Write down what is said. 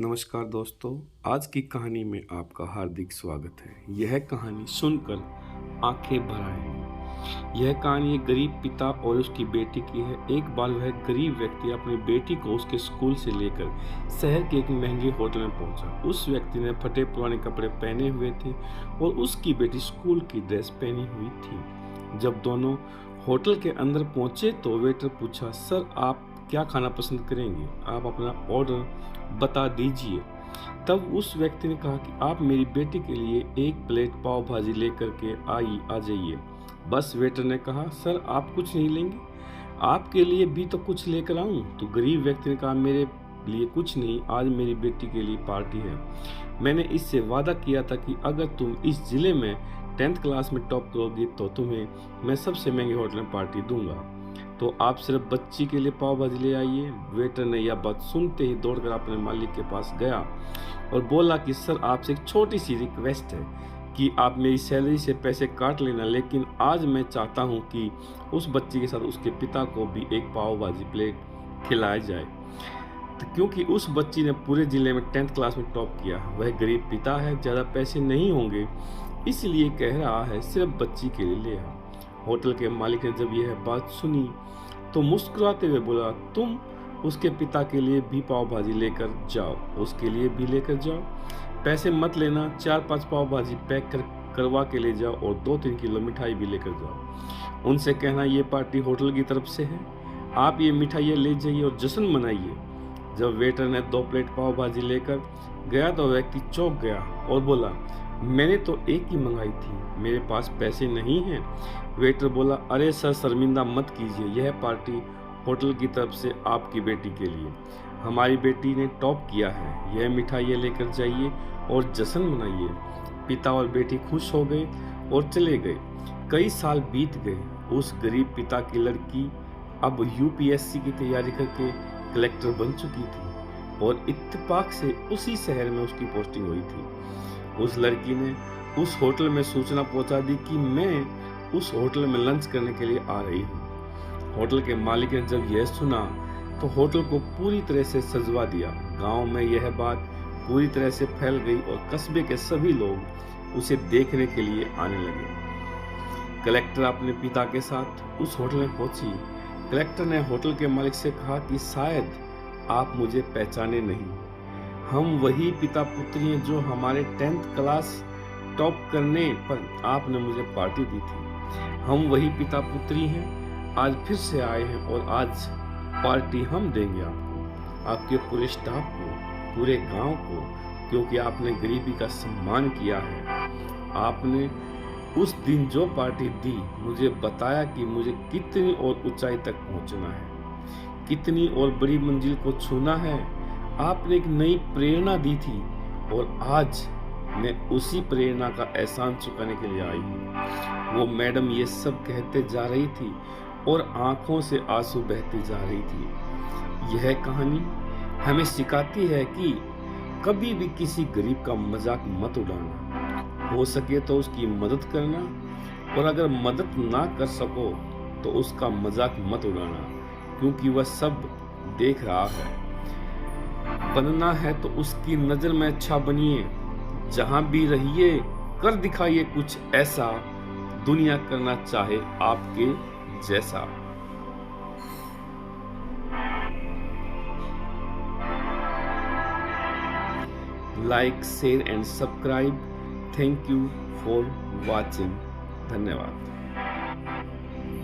नमस्कार दोस्तों, आज की कहानी में आपका हार्दिक स्वागत है। यह कहानी सुनकर आंखें भर आएंगी। यह कहानी एक गरीब पिता और उसकी बेटी की है। एक बार वह गरीब व्यक्ति अपनी बेटी को उसके स्कूल से लेकर शहर के एक महंगे होटल में पहुंचा। उस व्यक्ति ने फटे पुराने कपड़े पहने हुए थे और उसकी बेटी स्कूल की ड्रेस पहनी हुई थी। जब दोनों होटल के अंदर पहुंचे तो वेटर पूछा, सर आप क्या खाना पसंद करेंगे? आप अपना ऑर्डर बता दीजिए। तब उस व्यक्ति ने कहा कि आप मेरी बेटी के लिए एक प्लेट पाव भाजी लेकर के आ जाइए। बस वेटर ने कहा, सर आप कुछ नहीं लेंगे? आपके लिए भी तो कुछ लेकर आऊं? तो गरीब व्यक्ति ने कहा, मेरे लिए कुछ नहीं, आज मेरी बेटी के लिए पार्टी है। मैंने इससे वादा किया था कि अगर तुम इस जिले में 10th क्लास में टॉप करोगी तो तुम्हें मैं सबसे महंगे होटल में पार्टी दूंगा। तो आप सिर्फ बच्ची के लिए पाव भाजी ले आइए। वेटर ने यह बात सुनते ही दौड़कर अपने मालिक के पास गया और बोला कि सर आपसे एक छोटी सी रिक्वेस्ट है कि आप मेरी सैलरी से पैसे काट लेना, लेकिन आज मैं चाहता हूं कि उस बच्ची के साथ उसके पिता को भी एक पाव भाजी प्लेट खिलाया जाए। तो क्योंकि उस बच्ची ने पूरे जिले में 10th क्लास में टॉप किया, वह गरीब पिता है, ज़्यादा पैसे नहीं होंगे, इसलिए कह रहा है सिर्फ बच्ची के लिए ले आओ। होटल के मालिक ने जब यह बात सुनी तो मुस्कुराते हुए बोला, तुम उसके पिता के लिए भी पाव भाजी लेकर जाओ, उसके लिए भी लेकर जाओ, पैसे मत लेना, 4-5 पाव भाजी पैक करवा के ले जाओ और 2-3 किलो मिठाई भी लेकर जाओ। उनसे कहना ये पार्टी होटल की तरफ से है, आप ये मिठाइयाँ ले जाइए और जश्न मनाइए। जब वेटर ने 2 प्लेट पाव भाजी लेकर गया तो व्यक्ति चौंक गया और बोला, मैंने तो एक ही मंगाई थी, मेरे पास पैसे नहीं हैं। वेटर बोला, अरे सर शर्मिंदा मत कीजिए, यह पार्टी होटल की तरफ से आपकी बेटी के लिए, हमारी बेटी ने टॉप किया है, यह मिठाइयाँ लेकर जाइए और जश्न मनाइए। पिता और बेटी खुश हो गए और चले गए। कई साल बीत गए। उस गरीब पिता की लड़की अब यूपीएससी की तैयारी करके कलेक्टर बन चुकी थी और इत्तेफाक से उसी शहर में उसकी पोस्टिंग हुई थी। उस लड़की ने उस होटल में सूचना पहुंचा दी कि मैं उस होटल में लंच करने के लिए आ रही हूं। होटल के मालिक ने जब यह सुना तो होटल को पूरी तरह से सजवा दिया। गांव में यह बात पूरी तरह से फैल गई और कस्बे के सभी लोग उसे देखने के लिए आने लगे। कलेक्टर अपने पिता के साथ उस होटल में पहुंची। कलेक्टर ने होटल के मालिक से कहा कि शायद आप मुझे पहचाने नहीं, हम वही पिता पुत्री हैं जो हमारे 10th क्लास टॉप करने पर आपने मुझे पार्टी दी थी। हम वही पिता पुत्री हैं, आज फिर से आए हैं और आज पार्टी हम देंगे आपको, आपके पूरे स्टाफ को, पूरे गांव को, क्योंकि आपने गरीबी का सम्मान किया है। आपने उस दिन जो पार्टी दी, मुझे बताया कि मुझे कितनी और ऊंचाई तक पहुंचना है, कितनी और बड़ी मंजिल को छूना है। आपने एक नई प्रेरणा दी थी और आज मैं उसी प्रेरणा का एहसान चुकाने के लिए आई हूँ। वो मैडम ये सब कहते जा रही थी और आंखों से आंसू बहते जा रही थी। यह कहानी हमें सिखाती है कि कभी भी किसी गरीब का मजाक मत उड़ाना, हो सके तो उसकी मदद करना, और अगर मदद ना कर सको तो उसका मजाक मत उड़ाना, क्योंकि वह सब देख रहा है। बनना है तो उसकी नजर में अच्छा बनिए, जहां भी रहिए कर दिखाइए कुछ ऐसा, दुनिया करना चाहे आपके जैसा। Like, share and subscribe. Thank you for watching. धन्यवाद।